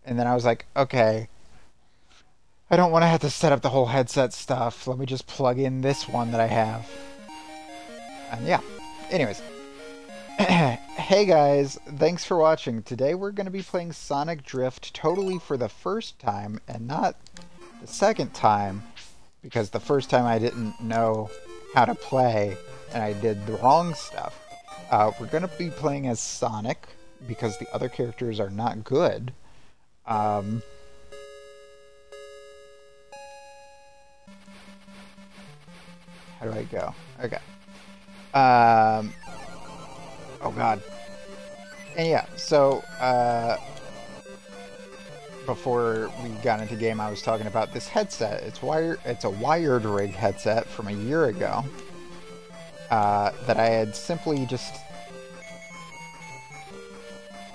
And then I was like, okay, I don't want to have to set up the whole headset stuff. Let me just plug in this one that I have. And yeah. Anyways. Hey guys, thanks for watching. Today we're going to be playing Sonic Drift totally for the first time and not the second time, because the first time I didn't know how to play and I did the wrong stuff. We're going to be playing as Sonic because the other characters are not good. How do I go? Okay. Oh god. And yeah, so, before we got into game, I was talking about this headset. It's a wired rig headset from a year ago, that I had simply just...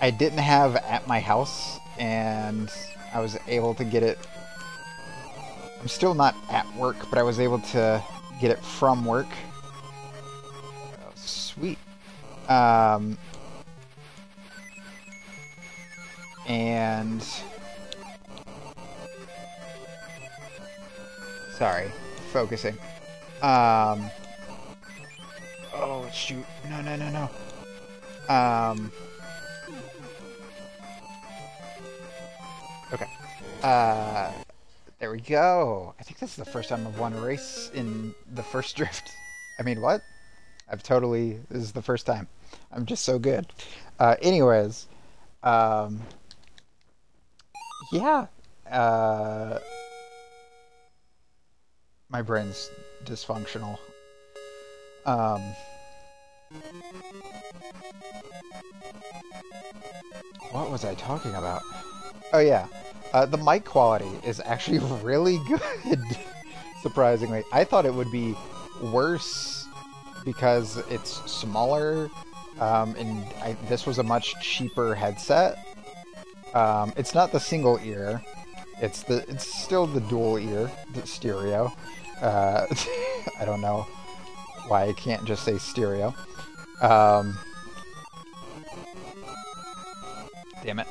I didn't have at my house, and I was able to get it... I'm still not at work, but I was able to get it from work. Oh, sweet. And... Sorry, focusing. Oh, shoot. No. Okay. There we go. I think this is the first time I've won a race in the first drift. I mean, what? This is the first time. I'm just so good. Anyways, yeah, my brain's dysfunctional. What was I talking about? Oh yeah, the mic quality is actually really good, surprisingly. I thought it would be worse because it's smaller, and this was a much cheaper headset. It's not the single ear. It's still the dual ear, the stereo. I don't know why I can't just say stereo. Damn it.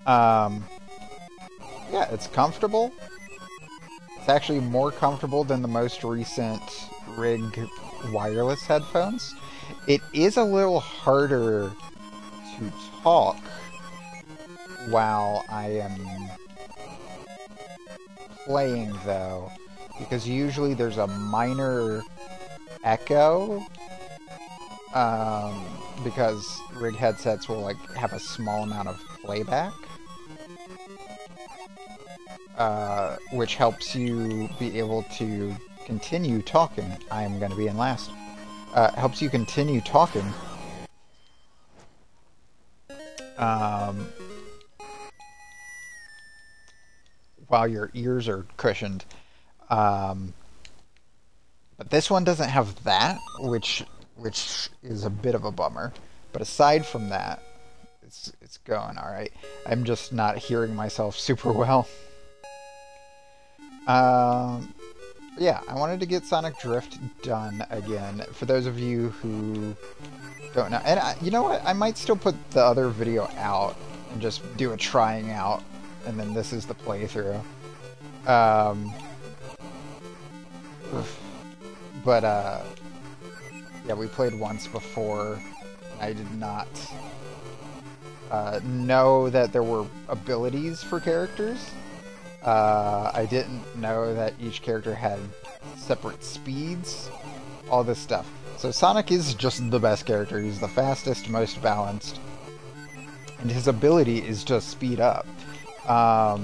Yeah, it's comfortable. It's actually more comfortable than the most recent Rig wireless headphones. It is a little harder to talk while I am playing, though, because usually there's a minor echo, because Rig headsets will like have a small amount of playback, which helps you be able to continue talking. I'm going to be in last. Helps you continue talking. While your ears are cushioned. But this one doesn't have that, which is a bit of a bummer. But aside from that, it's going alright. I'm just not hearing myself super well. Yeah, I wanted to get Sonic Drift done again. For those of you who don't know, and you know what? I might still put the other video out and just do a trying out, and then this is the playthrough. But yeah, we played once before. I did not know that there were abilities for characters. I didn't know that each character had separate speeds, all this stuff. So Sonic is just the best character. He's the fastest, most balanced, and his ability is just speed up. But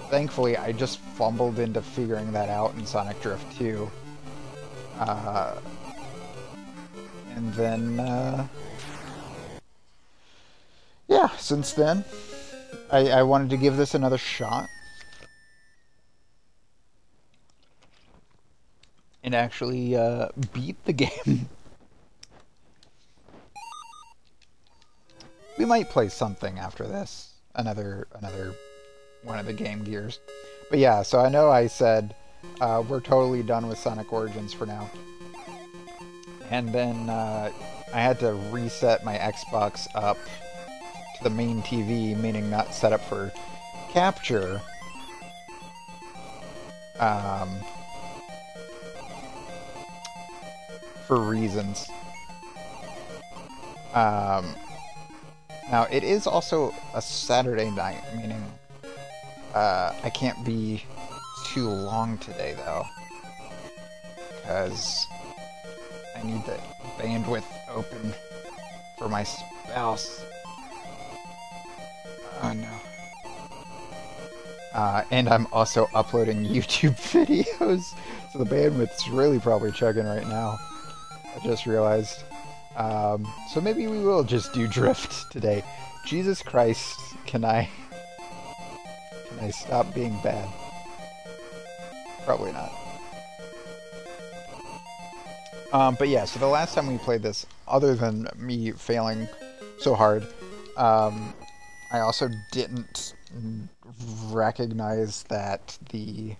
thankfully, I just fumbled into figuring that out in Sonic Drift 2. And then, yeah, since then, I wanted to give this another shot. And actually beat the game. We might play something after this. Another one of the Game Gears. But yeah, so I know I said we're totally done with Sonic Origins for now. And then I had to reset my Xbox up to the main TV, meaning not set up for capture. For reasons. Now, it is also a Saturday night, meaning I can't be too long today, though, because I need the bandwidth open for my spouse. Oh, no. And I'm also uploading YouTube videos, so the bandwidth's really probably chugging right now. I just realized. So maybe we will just do Drift today. Jesus Christ, can I stop being bad? Probably not. But yeah, so the last time we played this, other than me failing so hard, I also didn't recognize that the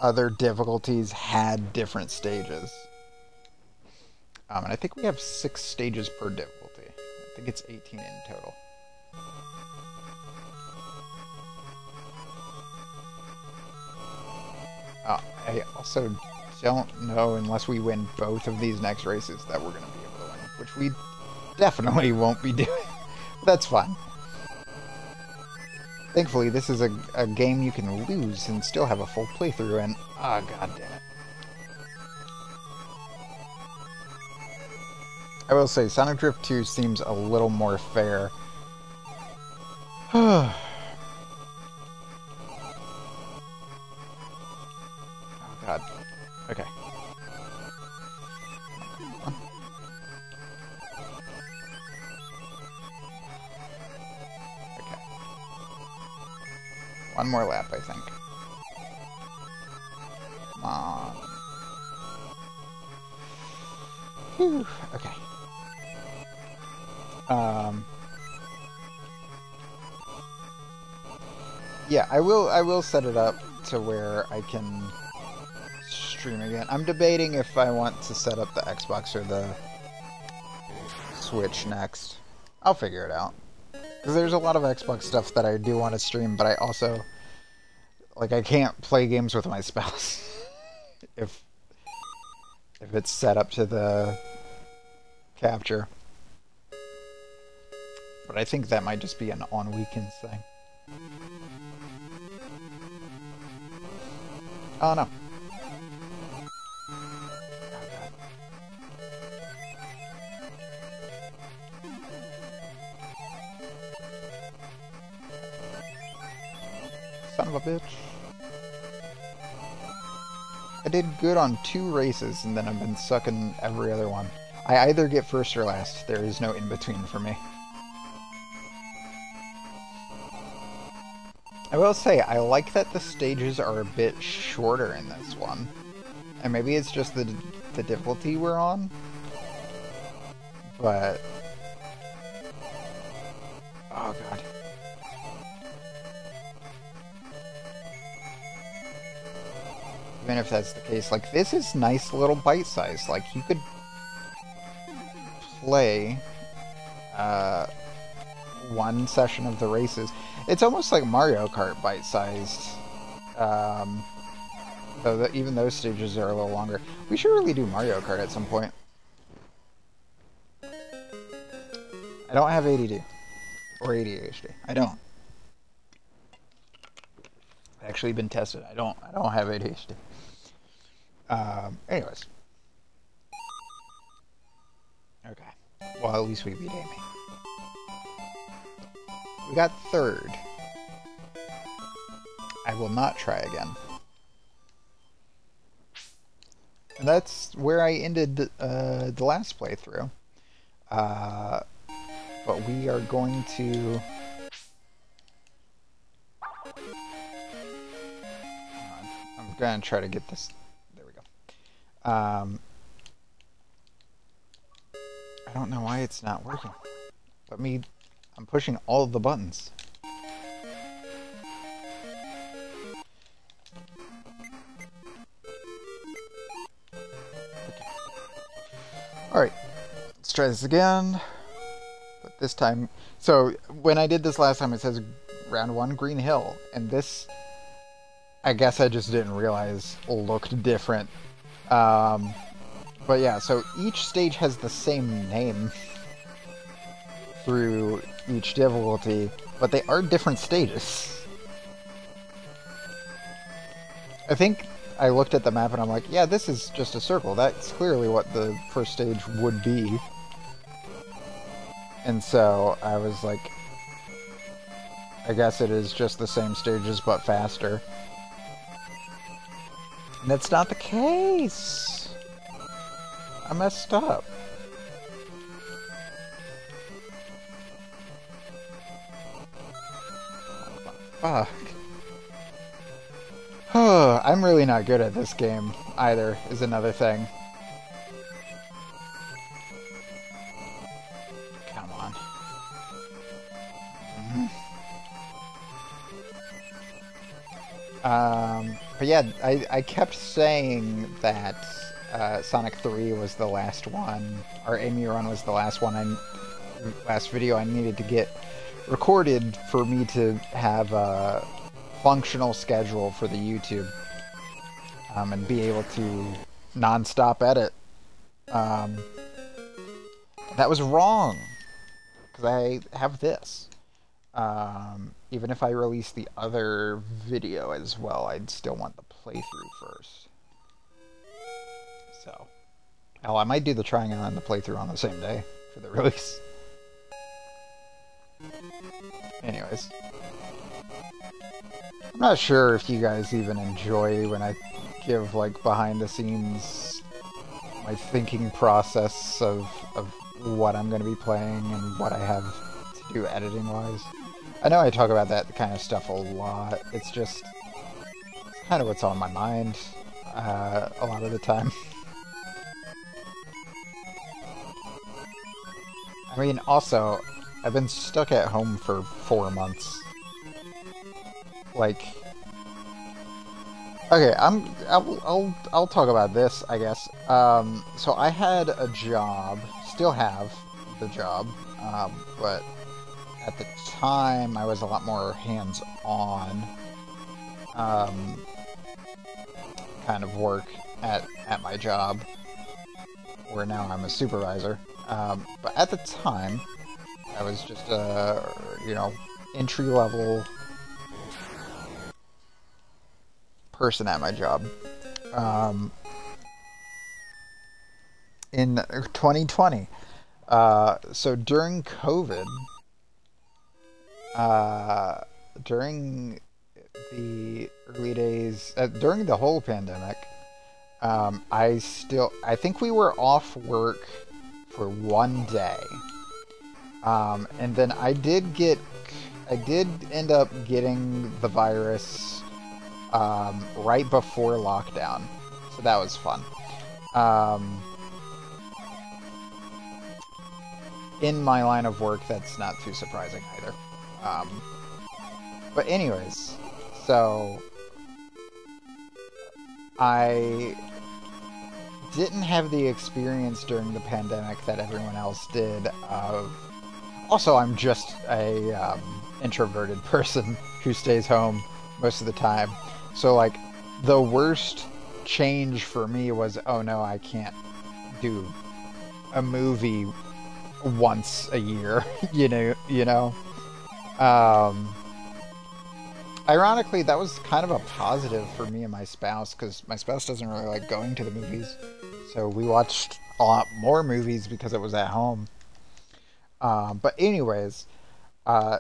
other difficulties had different stages. And I think we have 6 stages per difficulty. I think it's 18 in total. I also don't know, unless we win both of these next races, that we're going to be able to win, which we definitely won't be doing. But that's fine. Thankfully, this is a game you can lose and still have a full playthrough, and oh, god damn it. I will say, Sonic Drift 2 seems a little more fair. Oh god. Okay. Okay. One more lap, I think. Come on. Whew. Okay. Yeah, I will set it up to where I can stream again. I'm debating if I want to set up the Xbox or the Switch next. I'll figure it out. Because there's a lot of Xbox stuff that I do want to stream, but I also, like, I can't play games with my spouse if it's set up to the capture. But I think that might just be an on weekends thing. Oh no. Son of a bitch. I did good on 2 races, and then I've been sucking every other one. I either get first or last. There is no in-between for me. I will say, I like that the stages are a bit shorter in this one. And maybe it's just the difficulty we're on. But... oh god. Even if that's the case, like, this is nice little bite-sized. Like, you could play one session of the races. It's almost like Mario Kart bite-sized. Though even those stages are a little longer. We should really do Mario Kart at some point. I don't have ADD. Or ADHD. I don't. I've actually been tested. I don't have ADHD. Anyways. Okay. Well, at least we beat Amy. We got 3rd. I will not try again. And that's where I ended the last playthrough. But we are going to... I'm going to try to get this... There we go. I don't know why it's not working. Let me... I'm pushing all of the buttons. Okay. Alright, let's try this again. But this time... So, when I did this last time, it says round 1 Green Hill. And this, I guess I just didn't realize, looked different. But yeah, so each stage has the same name through each difficulty, but they are different stages. I think I looked at the map and I'm like, yeah, this is just a circle. That's clearly what the first stage would be. And so I was like, I guess it is just the same stages but faster. And that's not the case. I messed up. Fuck. I'm really not good at this game either, is another thing. Come on. But yeah, I kept saying that Sonic 3 was the last one, or Amy Run was the last one, last video I needed to get recorded for me to have a functional schedule for the YouTube, and be able to non-stop edit. That was wrong, because I have this. Even if I release the other video as well, I'd still want the playthrough first. So, hell, I might do the trying on and the playthrough on the same day for the release. Anyways. I'm not sure if you guys even enjoy when I give, like, behind the scenes, my thinking process of what I'm going to be playing and what I have to do editing-wise. I know I talk about that kind of stuff a lot. It's just kind of what's on my mind a lot of the time. I mean, also, I've been stuck at home for 4 months. Like, okay, I'll talk about this, I guess. So I had a job, still have the job, but at the time I was a lot more hands-on kind of work at my job, where now I'm a supervisor. But at the time, I was just a, you know, entry-level person at my job. In 2020. So during COVID, during the early days, during the whole pandemic, I think we were off work for 1 day. And then I did end up getting the virus right before lockdown, so that was fun. In my line of work, that's not too surprising either. But anyways, so I didn't have the experience during the pandemic that everyone else did. Also, I'm just a introverted person who stays home most of the time. So, like, the worst change for me was, oh no, I can't do a movie once a year, you know? Ironically, that was kind of a positive for me and my spouse, because my spouse doesn't really like going to the movies. So we watched a lot more movies because it was at home. But anyways,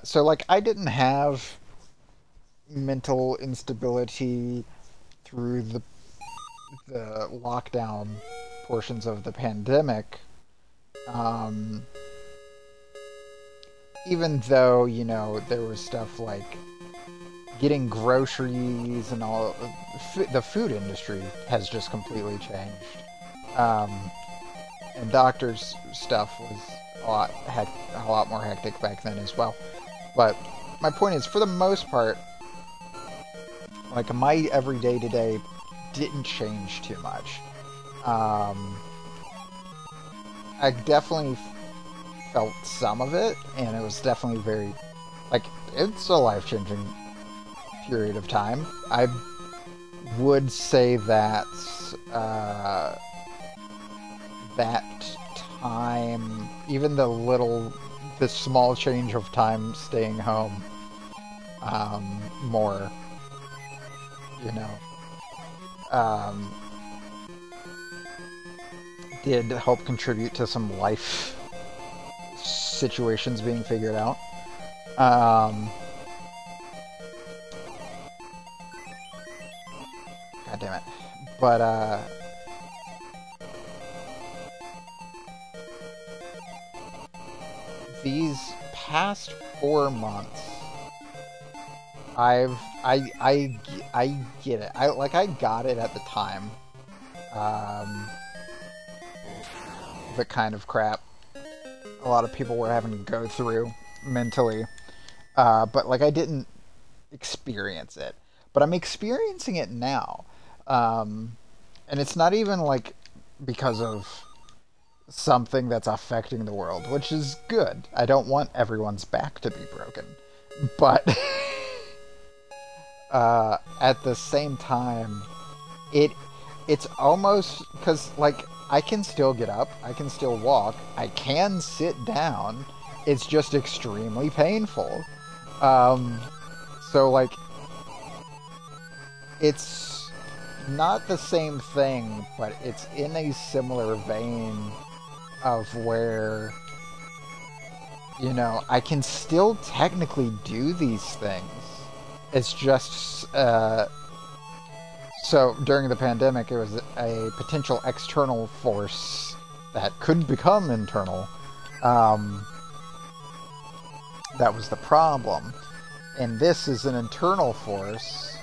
so, like, I didn't have mental instability through the lockdown portions of the pandemic, even though, you know, there was stuff like getting groceries and all. The food industry has just completely changed, and doctors' stuff was a lot more hectic back then as well. But my point is, for the most part, like, my everyday today didn't change too much. I definitely felt some of it, and it was definitely very, like, it's a life-changing period of time. I would say that that time, even the small change of time staying home, more, you know, did help contribute to some life situations being figured out. God damn it. But, these past 4 months, I get it. I got it at the time. The kind of crap a lot of people were having to go through mentally. But, like, I didn't experience it. But I'm experiencing it now. And it's not even, like, because of something that's affecting the world, which is good. I don't want everyone's back to be broken. But at the same time, it's almost because, like, I can still get up, I can still walk, I can sit down. It's just extremely painful. So, like, it's not the same thing, but it's in a similar vein of where, you know, I can still technically do these things. It's just, so during the pandemic, it was a potential external force that could become internal. That was the problem. And this is an internal force.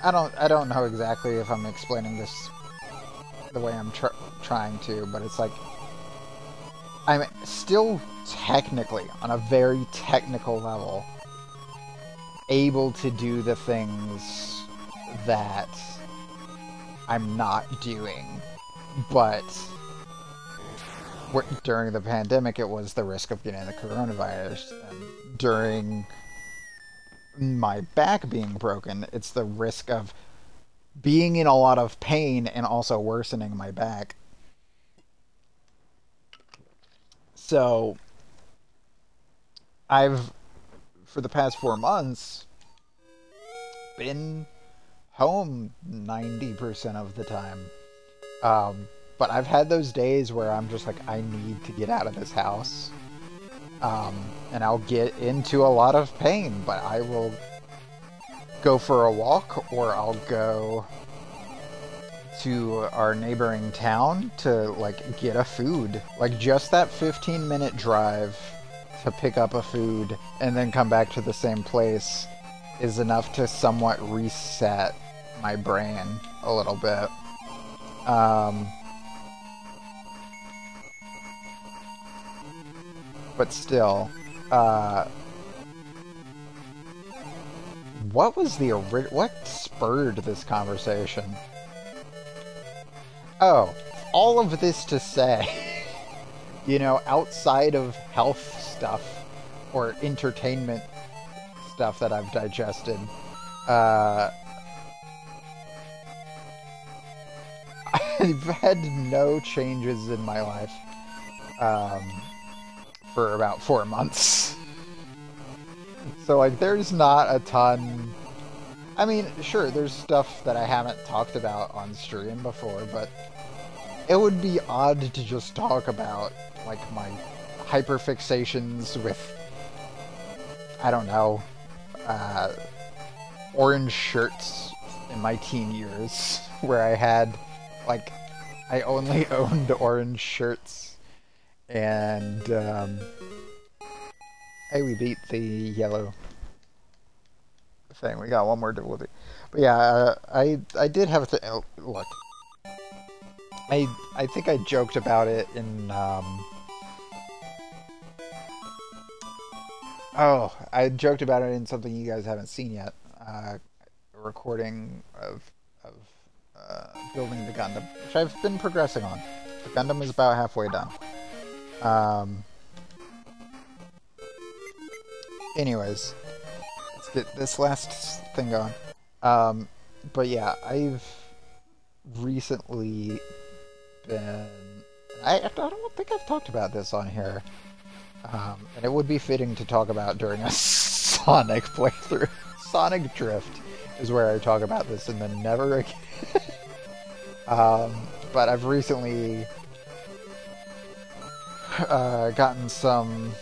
I don't know exactly if I'm explaining this the way I'm trying to, but it's like, I'm still technically, on a very technical level, able to do the things that I'm not doing. But during the pandemic, it was the risk of getting the coronavirus. And during my back being broken, it's the risk of being in a lot of pain and also worsening my back. So, I've, for the past 4 months, been home 90% of the time. But I've had those days where I'm just like, I need to get out of this house. And I'll get into a lot of pain, but I will go for a walk, or I'll go to our neighboring town to, like, get a food. Like, just that 15-minute drive to pick up a food and then come back to the same place is enough to somewhat reset my brain a little bit. But still, what was what spurred this conversation? Oh, all of this to say, you know, outside of health stuff or entertainment stuff that I've digested, I've had no changes in my life for about 4 months. So, like, there's not a ton. I mean, sure, there's stuff that I haven't talked about on stream before, but it would be odd to just talk about, like, my hyperfixations with, I don't know, orange shirts in my teen years, where I had, like, I only owned orange shirts, and, hey, we beat the yellow thing. We got one more difficulty. But yeah, I did have a thing. Oh, look, I think I joked about it in, oh, I joked about it in something you guys haven't seen yet. A recording of building the Gundam, which I've been progressing on. The Gundam is about halfway done. Anyways, let's get this last thing going. But yeah, I've recently been... I don't think I've talked about this on here. And it would be fitting to talk about during a Sonic playthrough. Sonic Drift is where I talk about this, and then never again. But I've recently gotten some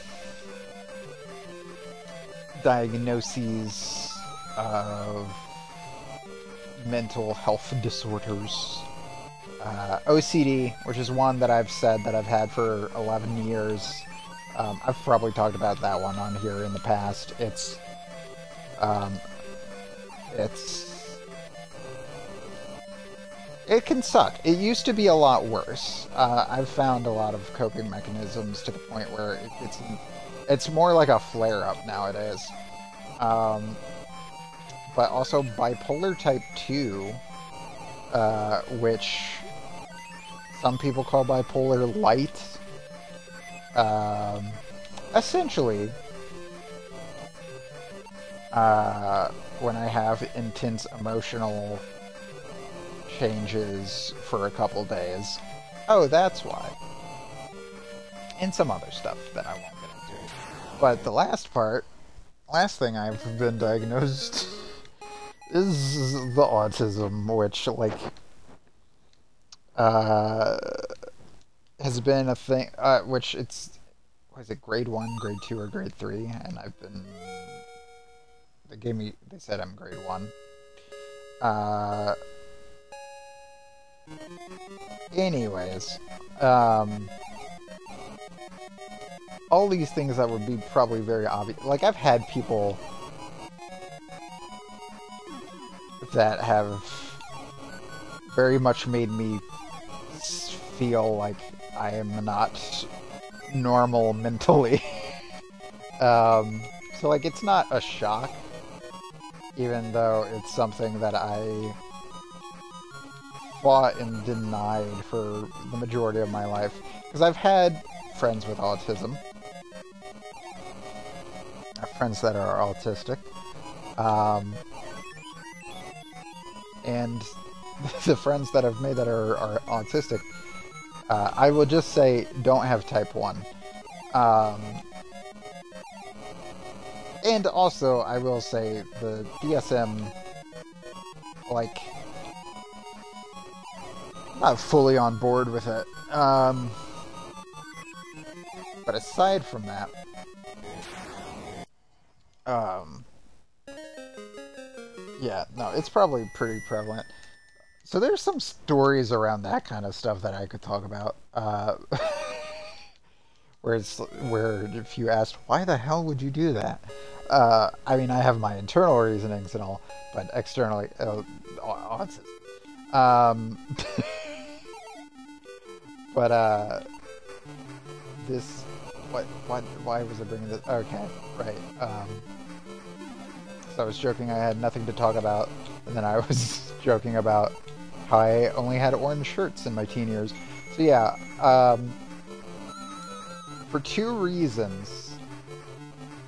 diagnoses of mental health disorders. OCD, which is one that I've said that I've had for 11 years. I've probably talked about that one on here in the past. It can suck. It used to be a lot worse. I've found a lot of coping mechanisms to the point where it's more like a flare-up nowadays. But also bipolar type 2, which some people call bipolar light. Essentially, when I have intense emotional changes for a couple days. Oh, that's why. And some other stuff that I won't get into. But the last thing I've been diagnosed is the autism, which, like, has been a thing, which was it grade 1, grade 2, or grade 3? And I've been, they said I'm grade 1. Anyways, all these things that would be probably very obvious, like, I've had people that have very much made me feel like I am not normal mentally. So, like, it's not a shock, even though it's something that I fought and denied for the majority of my life. Because I've had friends with autism. I have friends that are autistic. And the friends that I've made that are autistic, I will just say, don't have type 1. And also, I will say, the DSM, like, not fully on board with it. But aside from that, yeah, no, it's probably pretty prevalent. So there's some stories around that kind of stuff that I could talk about. Where if you asked, why the hell would you do that? I mean, I have my internal reasonings and all, but externally, autism. But, this, why was I bringing this? Okay, right, so I was joking I had nothing to talk about, and then I was joking about how I only had orange shirts in my teen years. So yeah, for 2 reasons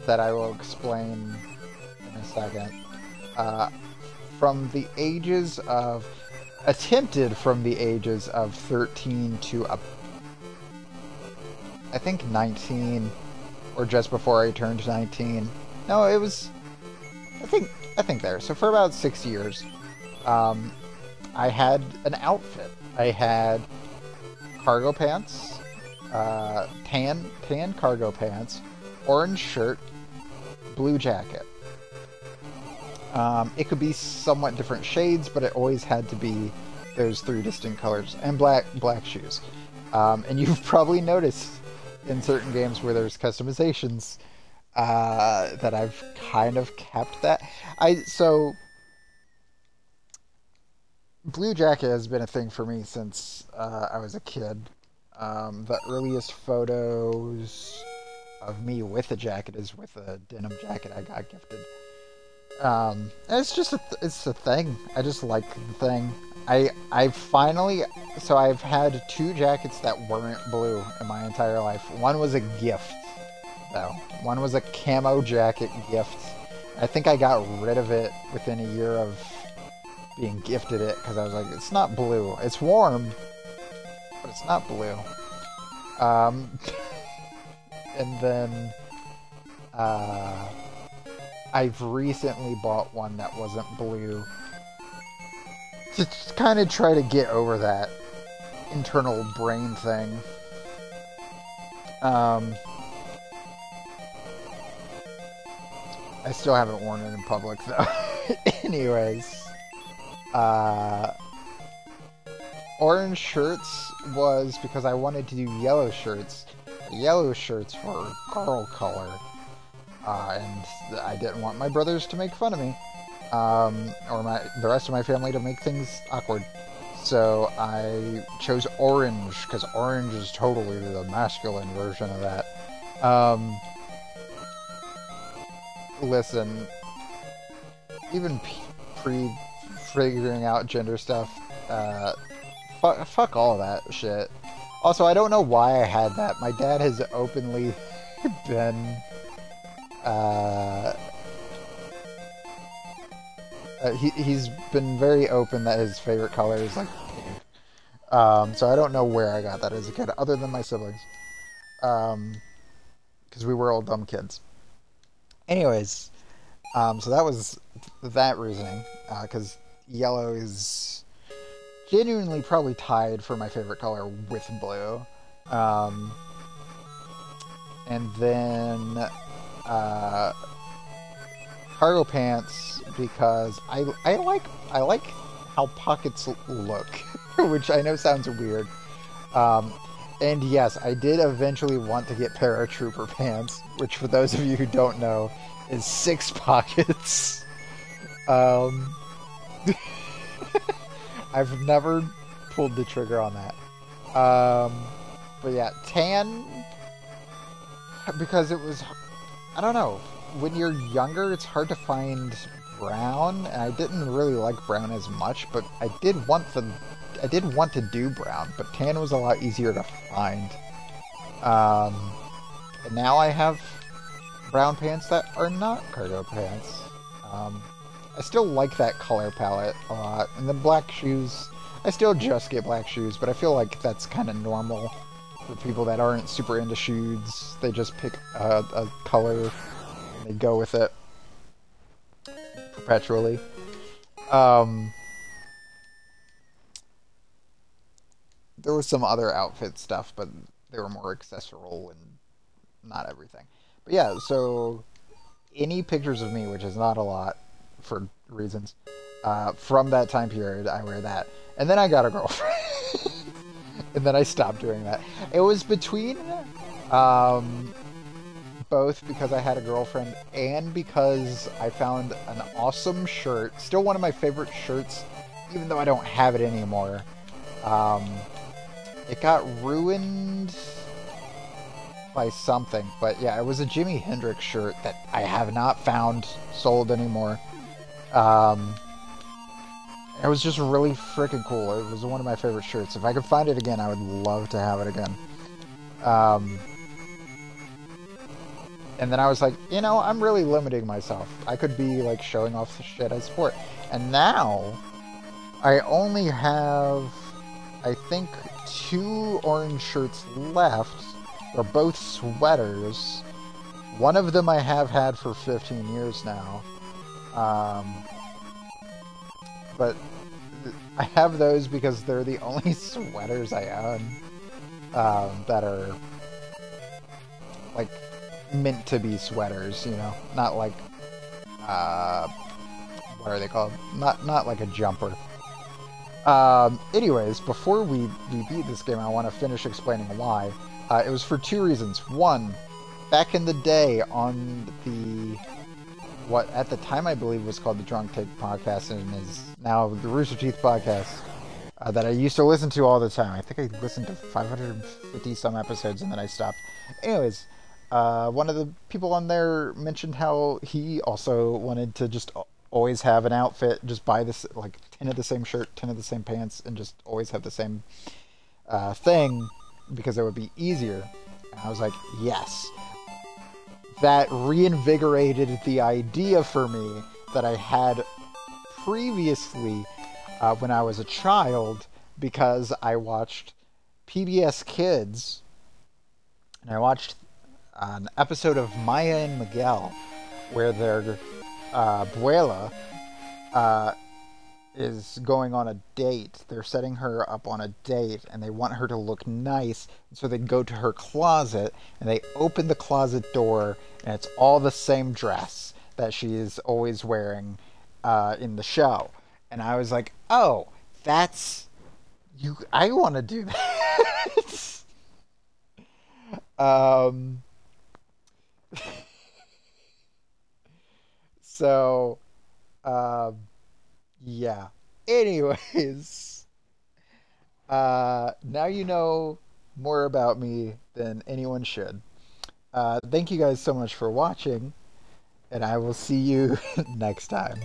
that I will explain in a second, from the ages of 13 to I think 19, or just before I turned 19. No, it was, I think there. So for about 6 years, I had an outfit. I had cargo pants, tan cargo pants, orange shirt, blue jacket. It could be somewhat different shades, but it always had to be those 3 distinct colors, and black shoes. And you've probably noticed in certain games where there's customizations that I've kind of kept that. So blue jacket has been a thing for me since I was a kid. The earliest photos of me with a jacket is with a denim jacket I got gifted. And it's just it's a thing. I just like the thing. I finally, so I've had two jackets that weren't blue in my entire life. One was a gift, though. One was a camo jacket gift. I think I got rid of it within a year of being gifted it, because I was like, it's not blue. It's warm, but it's not blue. And then, I've recently bought one that wasn't blue to kind of try to get over that internal brain thing. I still haven't worn it in public, though. Anyways. Orange shirts was because I wanted to do yellow shirts. Yellow shirts were girl color. And I didn't want my brothers to make fun of me. Or the rest of my family to make things awkward. So I chose orange, because orange is totally the masculine version of that. Listen, even pre-figuring out gender stuff, fuck all of that shit. Also, I don't know why I had that. My dad has openly been, he's been very open that his favorite color is, like, pink. So I don't know where I got that as a kid, other than my siblings. Because we were all dumb kids. Anyways, so that was that reasoning, because yellow is genuinely probably tied for my favorite color with blue. And then cargo pants, because I like how pockets look, which I know sounds weird. And yes, I did eventually want to get paratrooper pants, which for those of you who don't know is 6 pockets. I've never pulled the trigger on that. But yeah, tan, because it was, I don't know, when you're younger it's hard to find brown, and I didn't really like brown as much, but I did want to do brown, but tan was a lot easier to find. And now I have brown pants that are not cargo pants. I still like that color palette a lot. And then black shoes, I still just get black shoes, but I feel like that's kind of normal for people that aren't super into shoes. They just pick a color and they go with it perpetually. There was some other outfit stuff, but they were more accessoral and not everything. But yeah, so any pictures of me, which is not a lot for reasons, from that time period, I wear that. And then I got a girlfriend. And then I stopped doing that. It was between both because I had a girlfriend and because I found an awesome shirt. Still one of my favorite shirts, even though I don't have it anymore. It got ruined by something, but yeah, it was a Jimi Hendrix shirt that I have not found sold anymore. It was just really freaking cool. It was one of my favorite shirts. If I could find it again, I would love to have it again. And then I was like, you know, I'm really limiting myself. I could be like showing off the shit I support. And now I only have, I think, 2 orange shirts left. They're both sweaters. One of them I have had for 15 years now. But I have those because they're the only sweaters I own that are like meant to be sweaters, you know, not like what are they called? Not like a jumper. Anyways, before we beat this game, I want to finish explaining why. It was for 2 reasons. One, back in the day on the, what at the time I believe was called the Drunk Take Podcast and is now the Rooster Teeth Podcast, that I used to listen to all the time. I think I listened to 550 some episodes and then I stopped. Anyways, one of the people on there mentioned how he also wanted to just always have an outfit, just buy this like 10 of the same shirt, 10 of the same pants, and just always have the same thing because it would be easier. And I was like, yes. That reinvigorated the idea for me that I had previously when I was a child, because I watched PBS Kids and I watched an episode of Maya and Miguel where their abuela is going on a date. They're setting her up on a date and they want her to look nice. So they go to her closet and they open the closet door and it's all the same dress that she is always wearing in the show. And I was like, oh, that's... I want to do that. So, yeah. Anyways, now you know more about me than anyone should. Thank you guys so much for watching, and I will see you next time.